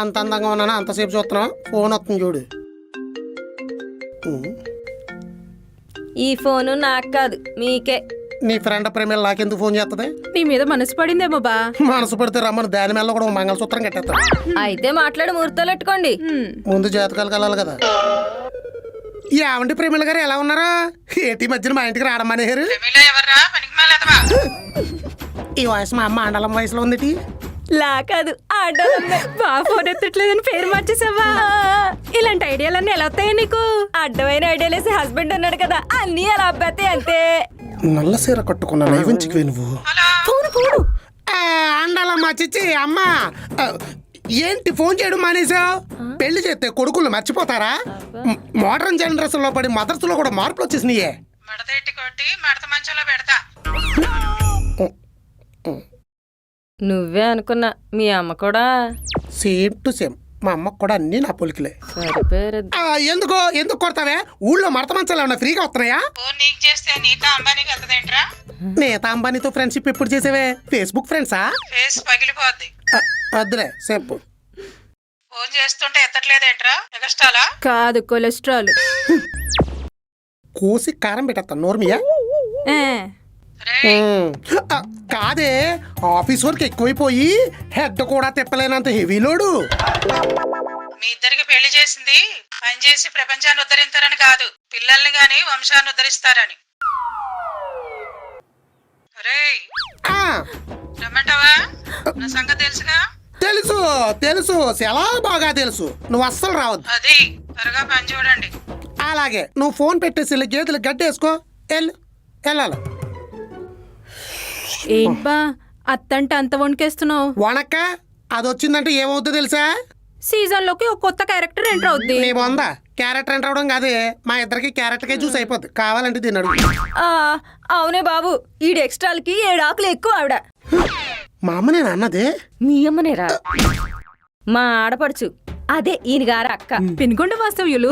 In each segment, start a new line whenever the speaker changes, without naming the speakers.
అంత అందంగా ఉన్నాను అంతసేపు చూస్తున్నావు, ఫోన్ వస్తుంది చూడు.
ఈ ఫోను నాకు కాదు మీకే.
నీ ఫ్రెండ్ ప్రేమ నాకెందుకు ఫోన్ చేస్తుంది?
నీ మీద మనసు పడిందేమో బా.
మనసు పడితే రమ్మని దాని మీద కూడా మంగళసూత్రం కట్టేస్తా.
అయితే మాట్లాడి ముహూర్తాలు పెట్టుకోండి.
ముందు జాతకాలు కలాలి కదా. ఏమండి ప్రేమిల గారు ఎలా ఉన్నారా? ఏటి మధ్యన మా ఇంటికి రావడం మానేరు. ఈ వయసు మా అమ్మ ఆండలం వయసులో ఉంది.
లా కాదు
బా ఫోన్ ఎత్తట్లేదని పేరు మార్చేసావా? ఇలాంటి ఐడియాలన్నీ ఎలా వస్తాయి నీకు?
అడ్డమైన ఐడియాలేసి హస్బెండ్ ఉన్నాడు కదా, అన్నీ అలా అబ్బాతే అంతే.
నల్ల సీర కట్టుకున్నా నైవంచికి నువ్వు. ఆండాలమ్మ చిచ్చి అమ్మ, ఏంటి ఫోన్ చేయడం మానేసావు? పెళ్లి చేస్తే కొడుకులు మర్చిపోతారా? మోడర్న్ జనరేషన్ లో పడి మదర్స్ లో కూడా మార్పులు వచ్చేసినాయే.
నువ్వే అనుకున్నా, మీ అమ్మ కూడా
సేమ్ టు సేమ్. మా అమ్మకు కూడా అన్ని నా పొలికలే. ఎందుకు కొడతావే? ఊళ్ళో మడత మంచాలు ఏమన్నా ఫ్రీగా వస్తున్నాయా? నేతా అంబానీతో ఫ్రెండ్షిప్ ఎప్పుడు చేసేవే? ఫేస్బుక్ ఫ్రెండ్సా? వద్దులే చెప్పు.
ఫోన్ చేస్తుంటే ఎత్తట్లేదేంట్రా? ఎగస్టాలా?
కాదు, కొలెస్ట్రాల్.
కోసి కారం పెట్టేస్తా నోర్మియా. కాదే, ఆఫీస్ వర్క్ ఎక్కువైపోయి హెడ్ కూడా తిప్పలేనంత హెవీ లోడు.
మీ ఇద్దరికి పెళ్లి చేసింది పని చేసి ప్రపంచాన్ని ఉద్ధరిస్తారని కాదు, పిల్లల్ని గాని వంశాన్ని ఉద్ధరిస్తారని. రమ్మంటావా? నా సంగతి తెలుసుగా.
తెలుసు తెలుసు, చాలా బాగా తెలుసు. నువ్వు అస్సలు రావద్దు.
అది త్వరగా పని చూడండి.
అలాగే, నువ్వు ఫోన్ పెట్టేసి గేదెలు గడ్డేసుకో. వెళ్ళాలి.
ఏంటా అత్తంటే అంత వణికేస్తున్నావు?
వణక్క అది వచ్చిందంటే ఏమవుద్దో తెలుసా?
సీజన్ లోకి ఒక కొత్త క్యారెక్టర్ ఎంటర్ అవుద్ది.
నీ బొందా క్యారెక్టర్ ఎంటర్ అవడం కాదే, మా ఇద్దరికి క్యారెక్టర్కే చూసి అయిపోద్ది. కావాలంటే తిన్నాడు.
అవునే బాబు, ఈడు ఎక్స్ట్రాలకి 7 ఆకులు ఎక్కువ. ఆవిడ
మా అమ్మ నేను అన్నదే.
మీ అమ్మనేరా? మా ఆడపడుచు, అదే ఈయన గారు అక్క.
పెనుకొండ వాస్తవ్యులు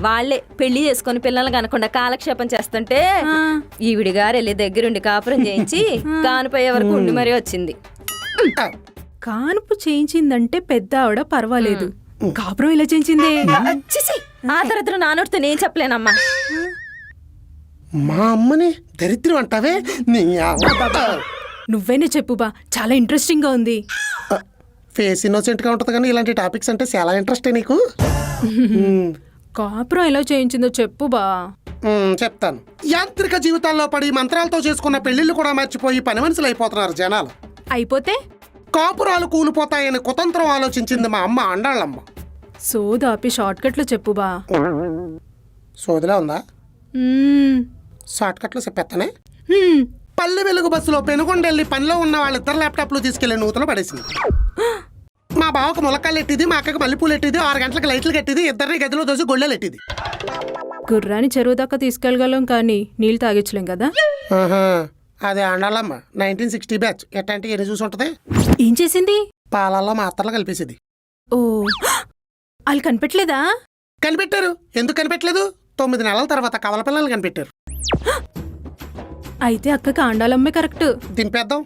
వాళ్లే పెళ్లి చేసుకుని పిల్లలు కనకుండా కాలక్షేపం చేస్తుంటే ఈవిడి గారు వెళ్ళి దగ్గరుండి కాపురం చేయించి కానుపోయే వరకు ఉండి మరీ వచ్చింది.
కానుపు చేయించిందంటే పెద్ద ఆవిడ పర్వాలేదు, కాపురం ఇలా చేయించింది.
ఆ దరిద్రం నానోడితో నేను చెప్పలేనమ్మా.
మా అమ్మని దరిద్రం అంటావే?
నువ్వేనే చెప్పు బా, చాలా ఇంట్రెస్టింగ్ గా ఉంది.
ఫేస్ ఇన్నోసెంట్ గా ఉంటది కానీ ఇలాంటి టాపిక్స్ అంటే చాలా ఇంట్రెస్ట్ నీకు.
కాపురం ఎలా చేయించిందో చెప్పు బా.
చెప్తాను. యాంత్రిక జీవితాల్లో పడి మంత్రాలతో చేసుకున్న పెళ్లిళ్ళు కూడా మర్చిపోయి పని మనుషులు అయిపోతున్నారు జనాలు.
అయిపోతే
కాపురాలు కూలిపోతాయని కుతంత్రం ఆలోచించింది మా అమ్మ అండాళ్ళమ్మ.
సోదాపి షార్ట్ కట్ లో చెప్పు బా.
సోదిలా ఉందా? షార్ట్ కట్ లో చెప్పేస్తానే. పల్లె వెలుగు బస్సులో పెనుగొండెళ్ళి పనిలో ఉన్న వాళ్ళిద్దరు ల్యాప్టాప్లు తీసుకెళ్లి నూతలు పడేసింది. మా బావకు ములక్కాయలు ఎట్టిది, మా అక్కకి మల్లెపూలు ఎట్టిది, 6 గంటలకు లైట్లు కట్టిది, ఇద్దరిని గదిలో దోసి గొళ్ళెలు ఎట్టిది.
గుర్రాన్ని చెరువు దాకా తీసుకెళ్ళగలం కానీ నీళ్ళు తాగించలేం కదా.
అదే అండాలమ్మ 1960 బ్యాచ్. ఎట్టంటే ఎన్ని చూసి ఉంటది.
ఏం చేసింది?
పాలల్లో మాత్రలు కలిపేసింది.
ఓ, వాళ్ళు కనిపెట్టలేదా?
కనిపెట్టారు. ఎందుకు కనిపెట్టలేదు? 9 నెలల తర్వాత కవల పిల్లలు కనిపెట్టారు.
అయితే అక్కకి ఆండాలమ్మే కరెక్ట్.
దింపేద్దాం.